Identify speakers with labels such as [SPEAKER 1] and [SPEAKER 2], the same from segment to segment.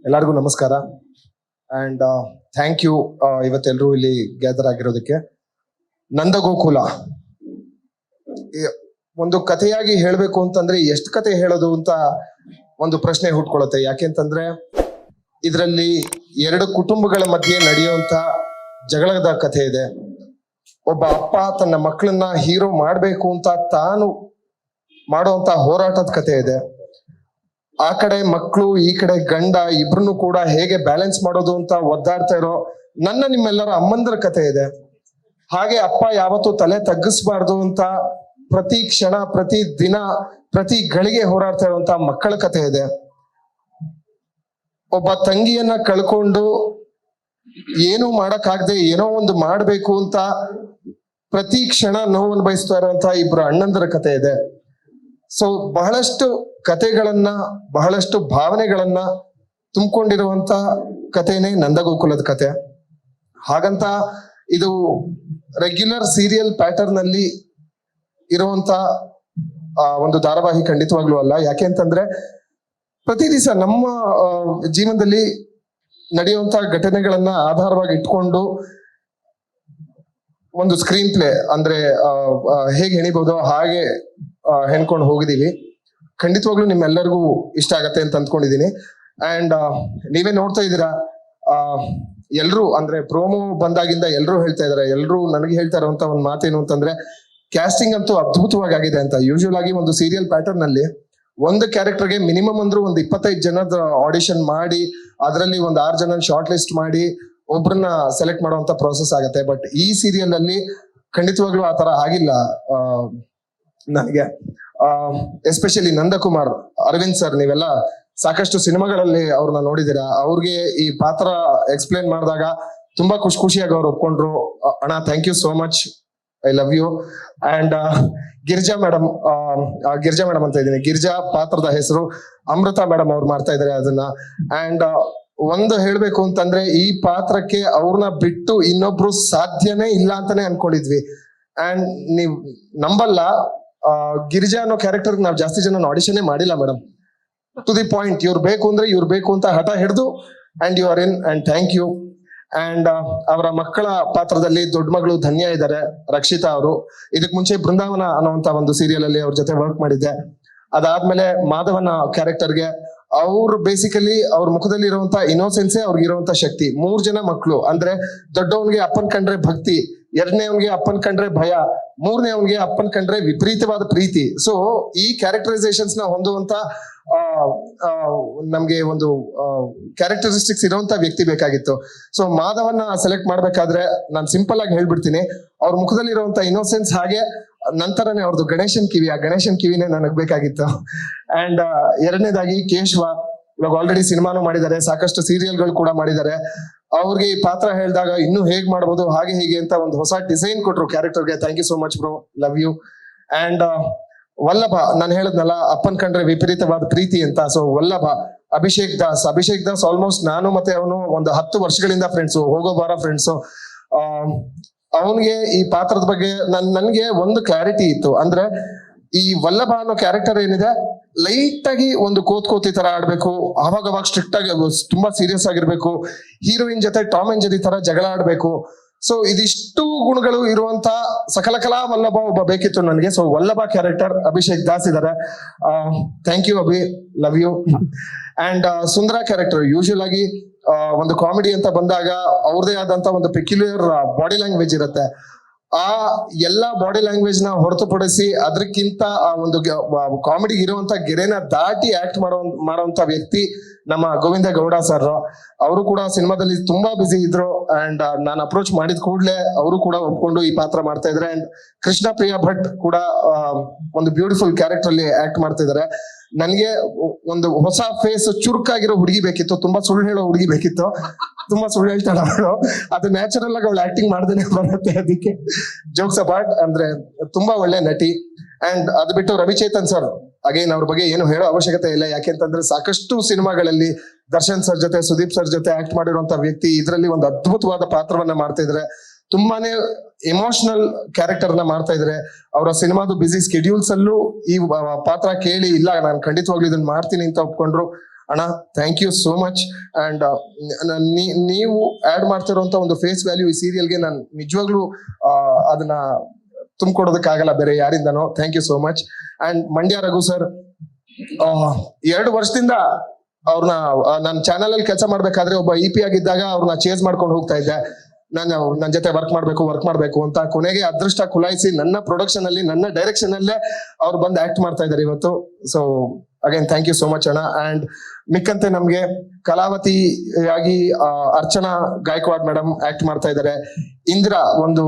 [SPEAKER 1] ಎಲ್ಲರಿಗೂ ನಮಸ್ಕಾರ and thank you ಇವತ್ತೆಲ್ಲರೂ ಇಲ್ಲಿ ಗ್ಯಾದರ್ ಆಗಿರೋದಕ್ಕೆ. ನಂದಗೋಕುಲ ಒಂದು ಕಥೆಯಾಗಿ ಹೇಳಬೇಕು ಅಂತಂದ್ರೆ ಎಷ್ಟು ಕತೆ ಹೇಳೋದು ಅಂತ ಒಂದು ಪ್ರಶ್ನೆ ಹುಟ್ಕೊಳ್ಳುತ್ತೆ. ಯಾಕೆಂತಂದ್ರೆ ಇದರಲ್ಲಿ ಎರಡು ಕುಟುಂಬಗಳ ಮಧ್ಯೆ ನಡೆಯುವಂತ ಜಗಳದ ಕಥೆ ಇದೆ. ಒಬ್ಬ ಅಪ್ಪ ತನ್ನ ಮಕ್ಕಳನ್ನ ಹೀರೋ ಮಾಡ್ಬೇಕು ಅಂತ ತಾನು ಮಾಡುವಂತ ಹೋರಾಟದ ಕಥೆ ಇದೆ. ಆ ಕಡೆ ಮಕ್ಕಳು, ಈ ಕಡೆ ಗಂಡ, ಇಬ್ರು ಕೂಡ ಹೇಗೆ ಬ್ಯಾಲೆನ್ಸ್ ಮಾಡೋದು ಅಂತ ಒದ್ದಾಡ್ತಾ ಇರೋ ನಿಮ್ಮೆಲ್ಲರ ಅಮ್ಮಂದ್ರ ಕಥೆ ಇದೆ. ಹಾಗೆ ಅಪ್ಪ ಯಾವತ್ತೂ ತಲೆ ತಗ್ಗಿಸ್ಬಾರ್ದು ಅಂತ ಪ್ರತಿ ಕ್ಷಣ, ಪ್ರತಿ ದಿನ, ಪ್ರತಿ ಗಳಿಗೆ ಹೋರಾಡ್ತಾ ಇರುವಂತ ಮಕ್ಕಳ ಕಥೆ ಇದೆ. ಒಬ್ಬ ತಂಗಿಯನ್ನ ಕಳ್ಕೊಂಡು ಏನು ಮಾಡಕ್ಕಾಗದೆ ಏನೋ ಒಂದು ಮಾಡ್ಬೇಕು ಅಂತ ಪ್ರತಿ ಕ್ಷಣ ನೋವನ್ನು ಬಯಸ್ತಾ ಇರುವಂತ ಇಬ್ರು ಅಣ್ಣಂದರ ಕಥೆ ಇದೆ. ಸೊ ಬಹಳಷ್ಟು ಕಥೆಗಳನ್ನ, ಬಹಳಷ್ಟು ಭಾವನೆಗಳನ್ನ ತುಂಬಿಕೊಂಡಿರುವಂತ ಕಥೆನೇ ನಂದಗೋಕುಲದ ಕತೆ. ಹಾಗಂತ ಇದು ರೆಗ್ಯುಲರ್ ಸೀರಿಯಲ್ ಪ್ಯಾಟರ್ನ್ ಅಲ್ಲಿ ಇರುವಂತ ಒಂದು ಧಾರಾವಾಹಿ ಖಂಡಿತವಾಗ್ಲೂ ಅಲ್ಲ. ಯಾಕೆ ಅಂತಂದ್ರೆ ಪ್ರತಿ ದಿವಸ ನಮ್ಮ ಜೀವನದಲ್ಲಿ ನಡೆಯುವಂತ ಘಟನೆಗಳನ್ನ ಆಧಾರವಾಗಿ ಇಟ್ಕೊಂಡು ಒಂದು ಸ್ಕ್ರೀನ್ ಪ್ಲೇ ಅಂದ್ರೆ ಹೇಗೆ ಹೆಣಿಬಹುದು ಹಾಗೆ ಹೆಣ್ಕೊಂಡು ಹೋಗಿದೀವಿ. ಖಂಡಿತವಾಗ್ಲೂ ನಿಮ್ಮೆಲ್ಲರಿಗೂ ಇಷ್ಟ ಆಗತ್ತೆ ಅಂತ ಅಂದ್ಕೊಂಡಿದೀನಿ. ಅಂಡ್ ನೀವೇ ನೋಡ್ತಾ ಇದ್ದೀರಾ, ಎಲ್ರು ಅಂದ್ರೆ ಪ್ರೋಮೋ ಬಂದಾಗಿಂದ ಎಲ್ರು ಹೇಳ್ತಾ ಇದಾರೆ, ಎಲ್ರು ನನಗೆ ಹೇಳ್ತಾ ಇರುವಂತ ಒಂದು ಮಾತೇನು ಅಂತಂದ್ರೆ ಕ್ಯಾಸ್ಟಿಂಗ್ ಅಂತೂ ಅದ್ಭುತವಾಗಿ ಆಗಿದೆ ಅಂತ. ಯೂಶುವಲ್ ಆಗಿ ಒಂದು ಸೀರಿಯಲ್ ಪ್ಯಾಟರ್ನ್ ಅಲ್ಲಿ ಒಂದು ಕ್ಯಾರೆಕ್ಟರ್ಗೆ ಮಿನಿಮಮ್ ಅಂದ್ರೂ ಒಂದು 25 ಜನದ ಆಡಿಷನ್ ಮಾಡಿ ಅದರಲ್ಲಿ ಒಂದು 6 ಜನ ಶಾರ್ಟ್ ಲಿಸ್ಟ್ ಮಾಡಿ ಒಬ್ರನ್ನ ಸೆಲೆಕ್ಟ್ ಮಾಡುವಂತ ಪ್ರೋಸೆಸ್ ಆಗತ್ತೆ. ಬಟ್ ಈ ಸೀರಿಯಲ್ ಅಲ್ಲಿ ಖಂಡಿತವಾಗ್ಲೂ ಆ ತರ ಆಗಿಲ್ಲ. ನನಗೆ ಎಸ್ಪೆಷಲಿ ನಂದಕುಮಾರ್, ಅರವಿಂದ್ ಸರ್, ನೀವೆಲ್ಲ ಸಾಕಷ್ಟು ಸಿನಿಮಾಗಳಲ್ಲಿ ಅವ್ರನ್ನ ನೋಡಿದೀರಾ. ಅವ್ರಿಗೆ ಈ ಪಾತ್ರ ಎಕ್ಸ್ಪ್ಲೇನ್ ಮಾಡಿದಾಗ ತುಂಬಾ ಖುಷಿಯಾಗಿ ಅವ್ರು ಒಪ್ಕೊಂಡ್ರು. ಅಣ್ಣ thank you so much, I love you. And Girija madam ಅಂತ ಇದ್ದೀನಿ. ಗಿರಿಜಾ ಪಾತ್ರದ ಹೆಸರು, ಅಮೃತ ಮೇಡಮ್ ಅವ್ರು ಮಾಡ್ತಾ ಇದಾರೆ ಅದನ್ನ. ಅಂಡ್ ಒಂದು ಹೇಳ್ಬೇಕು ಅಂತಂದ್ರೆ ಈ ಪಾತ್ರಕ್ಕೆ ಅವ್ರನ್ನ ಬಿಟ್ಟು ಇನ್ನೊಬ್ರು ಸಾಧ್ಯನೇ ಇಲ್ಲ ಅಂತಾನೆ ಅನ್ಕೊಂಡಿದ್ವಿ. ಅಂಡ್ ನೀವ್ ನಂಬಲ್ಲ, ಗಿರಿಜಾ ಅನ್ನೋ ಕ್ಯಾರೆಕ್ಟರ್ ನಾವ್ ಜಾಸ್ತಿ ಜನ ಆಡಿಷನ್ ಮಾಡಿಲ್ಲ ಮೇಡಮ್. ಟು ದಿ ಪಾಯಿಂಟ್, ಇವ್ರು ಬೇಕು ಅಂದ್ರೆ ಇವ್ರು ಬೇಕು ಅಂತ ಹಠ ಹಿಡಿದು and you are in. And thank you. And ಅವರ ಮಕ್ಕಳ ಪಾತ್ರದಲ್ಲಿ ದೊಡ್ಡ ಮಗಳು ಧನ್ಯ ಇದ್ದಾರೆ, ರಕ್ಷಿತಾ ಅವರು. ಇದಕ್ ಮುಂಚೆ ಬೃಂದಾವನ ಅನ್ನುವಂತ ಒಂದು ಸೀರಿಯಲ್ ಅಲ್ಲಿ ಅವ್ರ ಜೊತೆ ವರ್ಕ್ ಮಾಡಿದ್ದೆ. ಅದಾದ್ಮೇಲೆ ಮಾಧವನ ಕ್ಯಾರೆಕ್ಟರ್ಗೆ ಅವ್ರು ಬೇಸಿಕಲಿ ಅವ್ರ ಮುಖದಲ್ಲಿ ಇರುವಂತ ಇನ್ನೋಸೆನ್ಸೇ ಅವ್ರಿಗೆ ಇರುವಂತ ಶಕ್ತಿ. 3 ಜನ ಮಕ್ಕಳು ಅಂದ್ರೆ ದೊಡ್ಡವನ್ಗೆ ಅಪ್ಪನ್ ಕಂಡ್ರೆ ಭಕ್ತಿ, ಎರಡನೇವನ್ಗೆ ಅಪ್ಪನ್ ಕಂಡ್ರೆ ಭಯ, ಮೂರನೇವನ್ಗೆ ಅಪ್ಪನ್ ಕಂಡ್ರೆ ವಿಪರೀತವಾದ ಪ್ರೀತಿ. ಸೊ ಈ ಕ್ಯಾರೆಕ್ಟರೈಸೇಷನ್ಸ್ ನ ಹೊಂದುವಂತ ನಮ್ಗೆ ಒಂದು ಕ್ಯಾರೆಕ್ಟರಿಸ್ಟಿಕ್ಸ್ ಇರುವಂತ ವ್ಯಕ್ತಿ ಬೇಕಾಗಿತ್ತು. ಸೊ ಮಾಧವನ್ನ ಸೆಲೆಕ್ಟ್ ಮಾಡ್ಬೇಕಾದ್ರೆ ನಾನು ಸಿಂಪಲ್ ಆಗಿ ಹೇಳ್ಬಿಡ್ತೀನಿ, ಅವ್ರ ಮುಖದಲ್ಲಿ ಇರುವಂತ ಇನ್ನೋಸೆನ್ಸ್ ಹಾಗೆ ನಂತರನೇ ಅವ್ರದ್ದು ಗಣೇಶನ್ ಕಿವಿ, ಆ ಗಣೇಶನ್ ಕಿವಿನೇ ನನಗ್ ಬೇಕಾಗಿತ್ತು. ಅಂಡ್ ಎರಡನೇದಾಗಿ ಕೇಶವ, ಇವಾಗ ಆಲ್ರೆಡಿ ಸಿನಿಮಾನು ಮಾಡಿದ್ದಾರೆ, ಸಾಕಷ್ಟು ಸೀರಿಯಲ್ಗಳು ಕೂಡ ಮಾಡಿದ್ದಾರೆ. ಅವ್ರಿಗೆ ಈ ಪಾತ್ರ ಹೇಳಿದಾಗ ಇನ್ನೂ ಹೇಗ್ ಮಾಡ್ಬೋದು ಹಾಗೆ ಹೀಗೆ ಅಂತ ಒಂದು ಹೊಸ ಡಿಸೈನ್ ಕೊಟ್ರು ಕ್ಯಾರೆಕ್ಟರ್ಗೆ. Thank you so much bro, love you. And Vallabha, ನಾನು ಹೇಳದ್ನಲ್ಲ ಅಪ್ಪನ್ ಕಂಡ್ರೆ ವಿಪರೀತವಾದ ಪ್ರೀತಿ ಅಂತ. ಸೊ ವಲ್ಲಭ ಅಭಿಷೇಕ್ ದಾಸ್ ಆಲ್ಮೋಸ್ಟ್ ನಾನು ಮತ್ತೆ ಅವನು ಒಂದು 10 ವರ್ಷಗಳಿಂದ ಫ್ರೆಂಡ್ಸು, ಹೋಗೋ ಬಾರ ಫ್ರೆಂಡ್ಸು. ಅವನ್ಗೆ ಈ ಪಾತ್ರದ ಬಗ್ಗೆ ನನ್ಗೆ ಒಂದು ಕ್ಲಾರಿಟಿ ಇತ್ತು. ಅಂದ್ರೆ ಈ ವಲ್ಲಭ ಅನ್ನೋ ಕ್ಯಾರೆಕ್ಟರ್ ಏನಿದೆ, ಲೈಟ್ ಆಗಿ ಒಂದು ಕೋತಿ ತರ ಆಡ್ಬೇಕು, ಅವಾಗ ಸ್ಟ್ರಿಕ್ಟ್ ಆಗಿ ತುಂಬಾ ಸೀರಿಯಸ್ ಆಗಿರ್ಬೇಕು, ಹೀರೋಯಿನ್ ಜೊತೆ ಟಾಮ್ ಅಂಡ್ ಜೆರಿ ತರ ಜಗಳ ಆಡ್ಬೇಕು. ಸೊ ಇದಿಷ್ಟು ಗುಣಗಳು ಇರುವಂತ ಸಕಲಕಲಾ ವಲ್ಲಭ ಒಬ್ಬ ಬೇಕಿತ್ತು ನನಗೆ. ಸೊ ವಲ್ಲಭ ಕ್ಯಾರೆಕ್ಟರ್ ಅಭಿಷೇಕ್ ದಾಸ್ ಇದಾರೆ. Thank you Abhi, love you. And Sundara character, usual ಆಗಿ ಒಂದು ಕಾಮಿಡಿ ಅಂತ ಬಂದಾಗ ಅವ್ರದೇ ಆದಂತ ಒಂದು ಪೆಕ್ಯುಲರ್ ಬಾಡಿ ಲ್ಯಾಂಗ್ವೇಜ್ ಇರುತ್ತೆ. ಆ ಎಲ್ಲಾ ಬಾಡಿ ಲ್ಯಾಂಗ್ವೇಜ್ ನ ಹೊರತುಪಡಿಸಿ ಅದಕ್ಕಿಂತ ಆ ಒಂದು ಕಾಮಿಡಿ ಇರುವಂತ ಗೆರೆನ ದಾಟಿ ಆಕ್ಟ್ ಮಾಡುವಂತ ವ್ಯಕ್ತಿ ನಮ್ಮ ಗೋವಿಂದ ಗೌಡ ಸರ್. ಅವರು ಕೂಡ ಸಿನಿಮಾದಲ್ಲಿ ತುಂಬಾ ಬಿಸಿ ಇದ್ರು. ಅಂಡ್ ನಾನು ಅಪ್ರೋಚ್ ಮಾಡಿದ ಕೂಡಲೇ ಅವರು ಕೂಡ ಒಪ್ಕೊಂಡು ಈ ಪಾತ್ರ ಮಾಡ್ತಾ ಇದ್ದಾರೆ. ಅಂಡ್ ಕೃಷ್ಣ ಪ್ರಿಯಾ ಭಟ್ ಕೂಡ ಒಂದು ಬ್ಯೂಟಿಫುಲ್ ಕ್ಯಾರೆಕ್ಟರ್ ಅಲ್ಲಿ ಆಕ್ಟ್ ಮಾಡ್ತಾ ಇದ್ದಾರೆ. ನನ್ಗೆ ಒಂದು ಹೊಸ ಫೇಸ್, ಚುರುಕಾಗಿರೋ ಹುಡುಗಿ ಬೇಕಿತ್ತು, ತುಂಬಾ ಸುಳ್ಳು ಹೇಳೋ ಹುಡುಗಿ ಬೇಕಿತ್ತು. ತುಂಬಾ ಸುಳ್ಳು ಹೇಳ್ತಾಳೆ ಅವಳು, ಅದು ನ್ಯಾಚುರಲ್ ಆಗಿ ಅವಳು ಆಕ್ಟಿಂಗ್ ಮಾಡ್ದೇನೆ ಬರುತ್ತೆ. ಅದಕ್ಕೆ ಜೋಕ್ಸ್ ಅಪಾರ್ಟ್, ಅಂದ್ರೆ ತುಂಬಾ ಒಳ್ಳೆ ನಟಿ. ಅಂಡ್ ಅದು ಬಿಟ್ಟು ರವಿಚೇತನ್ ಸರ್, ಅಗೇನ್ ಅವ್ರ ಬಗ್ಗೆ ಏನು ಹೇಳೋ ಅವಶ್ಯಕತೆ ಇಲ್ಲ. ಯಾಕೆಂತಂದ್ರೆ ಸಾಕಷ್ಟು ಸಿನಿಮಾಗಳಲ್ಲಿ ದರ್ಶನ್ ಸರ್ ಜೊತೆ, ಸುದೀಪ್ ಸರ್ ಜೊತೆ ಆಕ್ಟ್ ಮಾಡಿರುವಂತ ವ್ಯಕ್ತಿ. ಇದರಲ್ಲಿ ಒಂದು ಅದ್ಭುತವಾದ ಪಾತ್ರವನ್ನ ಮಾಡ್ತಾ ಇದ್ರೆ, ತುಂಬಾನೇ ಎಮೋಷನಲ್ ಕ್ಯಾರೆಕ್ಟರ್ ನ ಮಾಡ್ತಾ ಇದ್ರೆ. ಅವರ ಸಿನಿಮಾದು ಬಿಸಿ ಸ್ಕೆಡ್ಯೂಲ್ಸ್ ಅಲ್ಲೂ ಈ ಪಾತ್ರ ಕೇಳಿ ಇಲ್ಲ ನಾನು ಖಂಡಿತವಾಗ್ಲೂ ಇದನ್ನ ಮಾಡ್ತೀನಿ ಅಂತ ಒಪ್ಕೊಂಡ್ರು. ಅಣ್ಣ thank you so much. And ನೀವು ಆಡ್ ಮಾಡ್ತಿರೋಂತ ಒಂದು ಫೇಸ್ ವ್ಯಾಲ್ಯೂ ಈ ಸೀರಿಯಲ್ಗೆ ನಾನು ನಿಜವಾಗ್ಲೂ ಅದನ್ನ ತುಂಬಿಕೊಡೋದಕ್ಕಾಗಲ್ಲ ಬೇರೆ ಯಾರಿಂದನೋ. Thank you so much. And Mandya Raghu sir 2 ವರ್ಷದಿಂದ ಅವ್ರನ್ನ ನನ್ನ ಚಾನಲ್ ಅಲ್ಲಿ ಕೆಲಸ ಮಾಡ್ಬೇಕಾದ್ರೆ ಒಬ್ಬ EP ಆಗಿದ್ದಾಗ ಅವ್ರನ್ನ ಚೇಂಜ್ ಮಾಡ್ಕೊಂಡು ಹೋಗ್ತಾ ಇದ್ದೆ. ನನ್ನ ಜೊತೆ ವರ್ಕ್ ಮಾಡ್ಬೇಕು ಅಂತ ಕೊನೆಗೆ ಅದೃಷ್ಟ ಕುಲಾಯಿಸಿ ನನ್ನ ಪ್ರೊಡಕ್ಷನ್ ಅಲ್ಲಿ ನನ್ನ ಡೈರೆಕ್ಷನ್ ಅಲ್ಲೇ ಅವ್ರು ಬಂದು ಆಕ್ಟ್ ಮಾಡ್ತಾ ಇದ್ದಾರೆ ಇವತ್ತು. So again thank you so much ಅಣ್ಣ. ಅಂಡ್ ಮಿಕ್ಕಂತೆ ನಮ್ಗೆ ಕಲಾವತಿಯಾಗಿ ಅರ್ಚನಾ ಗಾಯಕ್ವಾಡ್ ಮೇಡಮ್ ಆಕ್ಟ್ ಮಾಡ್ತಾ ಇದ್ದಾರೆ. ಇಂದಿರಾ ಒಂದು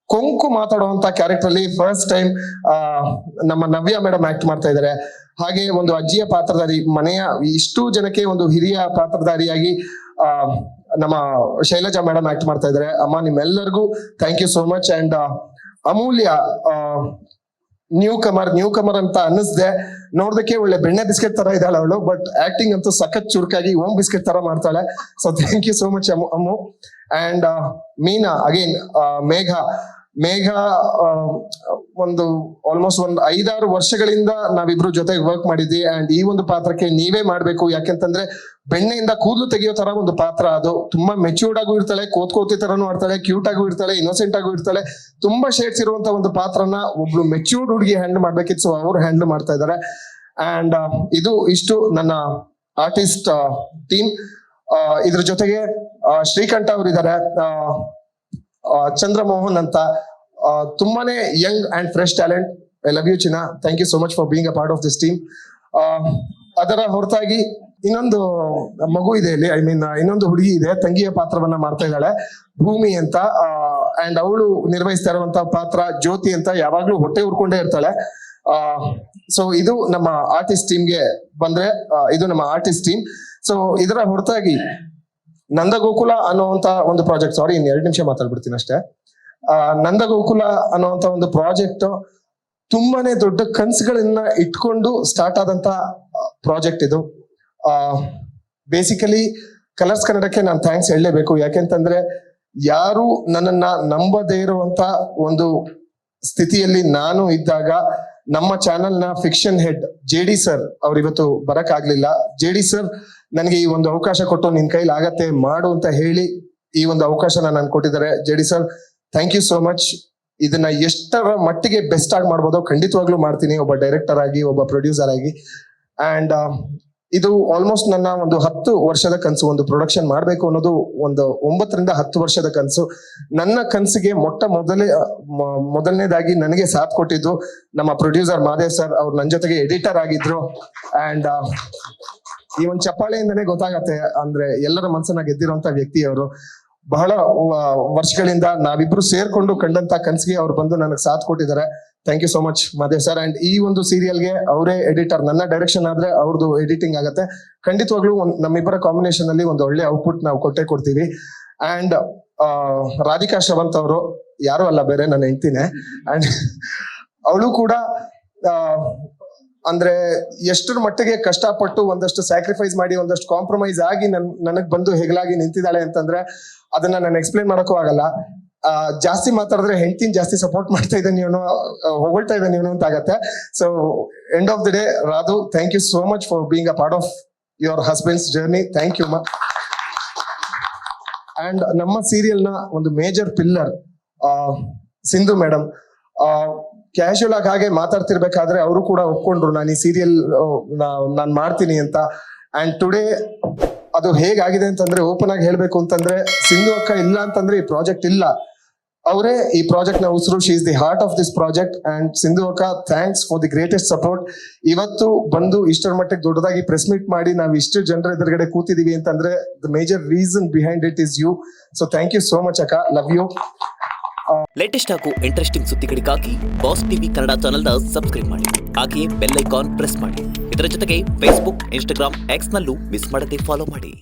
[SPEAKER 1] ಕೊಂಕು ಮಾತಾಡುವಂತ ಕ್ಯಾರೆಕ್ಟರ್ ಅಲ್ಲಿ ಫಸ್ಟ್ ಟೈಮ್ ನಮ್ಮ ನವ್ಯ ಮೇಡಮ್ ಆಕ್ಟ್ ಮಾಡ್ತಾ ಇದ್ದಾರೆ. ಹಾಗೆ ಒಂದು ಅಜ್ಜಿಯ ಪಾತ್ರಧಾರಿ, ಮನೆಯ ಇಷ್ಟು ಜನಕ್ಕೆ ಒಂದು ಹಿರಿಯ ಪಾತ್ರಧಾರಿಯಾಗಿ ನಮ್ಮ ಶೈಲಜಾ ಮೇಡಮ್ ಆಕ್ಟ್ ಮಾಡ್ತಾ ಇದ್ದಾರೆ. ಅಮ್ಮ ನಿಮ್ಮೆಲ್ಲರಿಗೂ thank you so much. And Amulya newcomer ಅಂತ ಅನ್ನಿಸ್ದೆ, ನೋಡೋದಕ್ಕೆ ಒಳ್ಳೆ ಬೆಣ್ಣೆ ಬಿಸ್ಕೆಟ್ ತರ ಇದ್ದಾಳೆ ಅವಳು, ಬಟ್ ಆಕ್ಟಿಂಗ್ ಅಂತೂ ಸಖತ್ ಚುರುಕಾಗಿ ಓಮ್ ಬಿಸ್ಕೆಟ್ ತರ ಮಾಡ್ತಾಳೆ. So thank you so much Ammu. And Meena again, Megha ಒಂದು ಆಲ್ಮೋಸ್ಟ್ 5-6 ವರ್ಷಗಳಿಂದ ನಾವಿಬ್ರು ಜೊತೆಗೆ ವರ್ಕ್ ಮಾಡಿದ್ವಿ. ಅಂಡ್ ಈ ಒಂದು ಪಾತ್ರಕ್ಕೆ ನೀವೇ ಮಾಡ್ಬೇಕು, ಯಾಕೆಂತಂದ್ರೆ ಬೆಣ್ಣೆಯಿಂದ ಕೂದಲು ತೆಗೆಯೋ ತರ ಒಂದು ಪಾತ್ರ ಅದು. ತುಂಬಾ ಮೆಚ್ಯೂರ್ಡ್ ಆಗೂ ಇರ್ತಾಳೆ, ಕೋತಿ ತರನು ಆಡ್ತಾಳೆ, ಕ್ಯೂಟ್ ಆಗೂ ಇರ್ತಾಳೆ, ಇನ್ನೋಸೆಂಟ್ ಆಗೂ ಇರ್ತಾಳೆ. ತುಂಬಾ ಶೇಡ್ಸ್ ಇರುವಂತ ಒಂದು ಪಾತ್ರನ ಒಬ್ಳು ಮೆಚ್ಯೂರ್ಡ್ ಹುಡುಗಿ ಹ್ಯಾಂಡಲ್ ಮಾಡ್ಬೇಕಿತ್ತು, ಸೊ ಅವ್ರು ಹ್ಯಾಂಡಲ್ ಮಾಡ್ತಾ ಇದ್ದಾರೆ. ಅಂಡ್ ಇಷ್ಟು ನನ್ನ ಆರ್ಟಿಸ್ಟ್ ಟೀಮ್. ಇದ್ರ ಜೊತೆಗೆ ಶ್ರೀಕಂಠ ಅವರು ಇದ್ದಾರೆ, ಚಂದ್ರಮೋಹನ್ ಅಂತ, ತುಂಬಾನೇ young and fresh talent. I love you ಚಿನ್ನ, thank you so much for being a part of this team. ಅದರ ಹೊರತಾಗಿ ಇನ್ನೊಂದು ಮಗು ಇದೆ ಇಲ್ಲಿ, ಇನ್ನೊಂದು ಹುಡುಗಿ ಇದೆ, ತಂಗಿಯ ಪಾತ್ರವನ್ನ ಮಾಡ್ತಾ ಇದ್ದಾಳೆ, ಭೂಮಿ ಅಂತ. ಅಂಡ್ ಅವಳು ನಿರ್ವಹಿಸ್ತಾ ಇರುವಂತ ಪಾತ್ರ ಜ್ಯೋತಿ ಅಂತ, ಯಾವಾಗ್ಲೂ ಹೊಟ್ಟೆ ಉರ್ಕೊಂಡೇ ಇರ್ತಾಳೆ. ಸೊ ಇದು ನಮ್ಮ ಆರ್ಟಿಸ್ಟ್ ಟೀಮ್ಗೆ ಬಂದ್ರೆ, ಇದು ನಮ್ಮ ಆರ್ಟಿಸ್ಟ್ ಟೀಮ್. ಸೊ ಇದರ ಹೊರತಾಗಿ ನಂದಗೋಕುಲ ಅನ್ನುವಂತ ಒಂದು ಪ್ರಾಜೆಕ್ಟ್, ಸಾರಿ ಇನ್ನು 2 ನಿಮಿಷ ಮಾತಾಡ್ಬಿಡ್ತೀನಿ ಅಷ್ಟೇ. ನಂದಗೋಕುಲ ಅನ್ನುವಂತ ಒಂದು ಪ್ರಾಜೆಕ್ಟ್ ತುಂಬಾನೇ ದೊಡ್ಡ ಕನ್ಸುಗಳನ್ನ ಇಟ್ಕೊಂಡು ಸ್ಟಾರ್ಟ್ ಆದಂತ ಪ್ರಾಜೆಕ್ಟ್ ಇದು. ಬೇಸಿಕಲಿ ಕಲರ್ಸ್ ಕನ್ನಡಕ್ಕೆ ನಾನು ಥ್ಯಾಂಕ್ಸ್ ಹೇಳಲೇಬೇಕು, ಯಾಕೆಂತಂದ್ರೆ ಯಾರು ನನ್ನನ್ನ ನಂಬದೇ ಇರುವಂತ ಒಂದು ಸ್ಥಿತಿಯಲ್ಲಿ ನಾನು ಇದ್ದಾಗ ನಮ್ಮ ಚಾನೆಲ್ ನ ಫಿಕ್ಷನ್ ಹೆಡ್ JD ಸರ್ ಅವ್ರು ಇವತ್ತು ಬರಕ್ ಆಗ್ಲಿಲ್ಲ. JD ಸರ್ ನನಗೆ ಈ ಒಂದು ಅವಕಾಶ ಕೊಟ್ಟು ನಿನ್ ಕೈಲಿ ಆಗತ್ತೆ ಮಾಡು ಅಂತ ಹೇಳಿ ಈ ಒಂದು ಅವಕಾಶನ ನಾನು ಕೊಟ್ಟಿದ್ದಾರೆ. JD sir thank you so much. ಇದನ್ನ ಎಷ್ಟರ ಮಟ್ಟಿಗೆ ಬೆಸ್ಟ್ ಆಗಿ ಮಾಡ್ಬೋದೋ ಖಂಡಿತವಾಗ್ಲೂ ಮಾಡ್ತೀನಿ, ಒಬ್ಬ ಡೈರೆಕ್ಟರ್ ಆಗಿ, ಒಬ್ಬ ಪ್ರೊಡ್ಯೂಸರ್ ಆಗಿ. ಅಂಡ್ ಇದು ಆಲ್ಮೋಸ್ಟ್ ನನ್ನ ಒಂದು 10 ವರ್ಷದ ಕನಸು. ಒಂದು ಪ್ರೊಡಕ್ಷನ್ ಮಾಡ್ಬೇಕು ಅನ್ನೋದು ಒಂದು 9 ರಿಂದ 10 ವರ್ಷದ ಕನಸು. ನನ್ನ ಕನಸಿಗೆ ಮೊದಲನೇದಾಗಿ ನನಗೆ ಸಾಥ್ ಕೊಟ್ಟಿದ್ದು ನಮ್ಮ ಪ್ರೊಡ್ಯೂಸರ್ ಮಾದೇವ್ ಸರ್. ಅವ್ರು ನನ್ನ ಜೊತೆಗೆ ಎಡಿಟರ್ ಆಗಿದ್ರು. ಅಂಡ್ ಈ ಒಂದು ಚಪ್ಪಾಳೆಯಿಂದನೇ ಗೊತ್ತಾಗತ್ತೆ ಅಂದ್ರೆ ಎಲ್ಲರ ಮನಸ್ಸನ್ನ ಗೆದ್ದಿರುವಂತ ವ್ಯಕ್ತಿ ಅವರು. ಬಹಳ ವರ್ಷಗಳಿಂದ ನಾವಿಬ್ರು ಸೇರ್ಕೊಂಡು ಕಂಡಂತ ಕನಸಿಗೆ ಅವ್ರು ಬಂದು ನನಗೆ ಸಾಥ್ ಕೊಟ್ಟಿದ್ದಾರೆ. Thank you so much Madev sir. And ಈ ಒಂದು ಸೀರಿಯಲ್ಗೆ ಅವರೇ ಎಡಿಟರ್, ನನ್ನ ಡೈರೆಕ್ಷನ್ ಆದ್ರೆ ಅವ್ರದ್ದು ಎಡಿಟಿಂಗ್ ಆಗತ್ತೆ. ಖಂಡಿತವಾಗ್ಲೂ ನಮ್ಮಿಬ್ಬರ ಕಾಂಬಿನೇಷನ್ ಅಲ್ಲಿ ಒಂದು ಒಳ್ಳೆ ಔಟ್ಪುಟ್ ನಾವು ಕೊಡ್ತೀವಿ. ಅಂಡ್ ರಾಧಿಕಾ ಶ್ರವಂತ್ ಅವರು ಯಾರು ಅಲ್ಲ, ಬೇರೆ ನನ್ನ ಹೆಂಡ್ತಿನೇ. ಅಂಡ್ ಅವಳು ಕೂಡ ಅಂದ್ರೆ ಎಷ್ಟರ ಮಟ್ಟಿಗೆ ಕಷ್ಟಪಟ್ಟು ಒಂದಷ್ಟು ಸ್ಯಾಕ್ರಿಫೈಸ್ ಮಾಡಿ ಒಂದಷ್ಟು ಕಾಂಪ್ರಮೈಸ್ ಆಗಿ ನನಗ್ ಬಂದು ಹೆಗಲಾಗಿ ನಿಂತಿದ್ದಾಳೆ ಅಂತಂದ್ರೆ ಅದನ್ನ ನಾನು ಎಕ್ಸ್ಪ್ಲೇನ್ ಮಾಡೋಕ್ಕೂ ಆಗಲ್ಲ. ಜಾಸ್ತಿ ಮಾತಾಡಿದ್ರೆ ಹೆಂಡ್ತಿನ ಜಾಸ್ತಿ ಸಪೋರ್ಟ್ ಮಾಡ್ತಾ ಇದ್ದಾನೆ ಇವನು, ಹೊಗಳ್ತಾ ಇದ್ದಾನೆ ಇವನು ಅಂತ ಆಗತ್ತೆ. So end of the day Radhu, thank you so much for being a part of your husband's journey. Thank you ಮಾ. ಅಂಡ್ ನಮ್ಮ ಸೀರಿಯಲ್ ನ ಒಂದು major pillar Sindhu madam. Casual ಆಗಿ ಹಾಗೆ ಮಾತಾಡ್ತಿರ್ಬೇಕಾದ್ರೆ ಅವರು ಕೂಡ ಒಪ್ಕೊಂಡ್ರು ನಾನು ಈ ಸೀರಿಯಲ್ ನಾನ್ ಮಾಡ್ತೀನಿ ಅಂತ. ಅಂಡ್ ಟುಡೇ ಅದು ಹೇಗಾಗಿದೆ ಅಂತಂದ್ರೆ, ಓಪನ್ ಆಗಿ ಹೇಳ್ಬೇಕು ಅಂತಂದ್ರೆ, ಸಿಂಧು ಅಕ್ಕ ಇಲ್ಲ ಅಂತಂದ್ರೆ ಈ ಪ್ರಾಜೆಕ್ಟ್ ಇಲ್ಲ. ಅವರೇ ಈ ಪ್ರಾಜೆಕ್ಟ್ ನ ಉಸಿರು. She is the heart of this project. And Sindhu ಅಕ್ಕ, thanks for the greatest support. ಇವತ್ತು ಬಂದು ಇಷ್ಟರ ಮಟ್ಟಿಗೆ ದೊಡ್ಡದಾಗಿ ಪ್ರೆಸ್ ಮೀಟ್ ಮಾಡಿ ನಾವು ಇಷ್ಟು ಜನರ ಎದುರುಗಡೆ ಕೂತಿದೀವಿ ಅಂತಂದ್ರೆ the major reason behind it is you. So thank you so much ಅಕ್ಕ, ಲವ್ ಯು.
[SPEAKER 2] ಲೇಟೆಸ್ಟ್ ಹಾಗೂ ಇಂಟ್ರೆಸ್ಟಿಂಗ್ ಸುದ್ದಿಗಳಿಗಾಗಿ ಬಾಸ್ ಟಿವಿ ಕನ್ನಡ ಚಾನೆಲ್ನ ಸಬ್ಸ್ಕ್ರೈಬ್ ಮಾಡಿ, ಹಾಗೆಯೇ ಬೆಲ್ ಐಕಾನ್ ಪ್ರೆಸ್ ಮಾಡಿ. ಇದರ ಜೊತೆಗೆ ಫೇಸ್ಬುಕ್, ಇನ್ಸ್ಟಾಗ್ರಾಮ್, ಎಕ್ಸ್ ನಲ್ಲೂ ಮಿಸ್ ಮಾಡದೆ ಫಾಲೋ ಮಾಡಿ.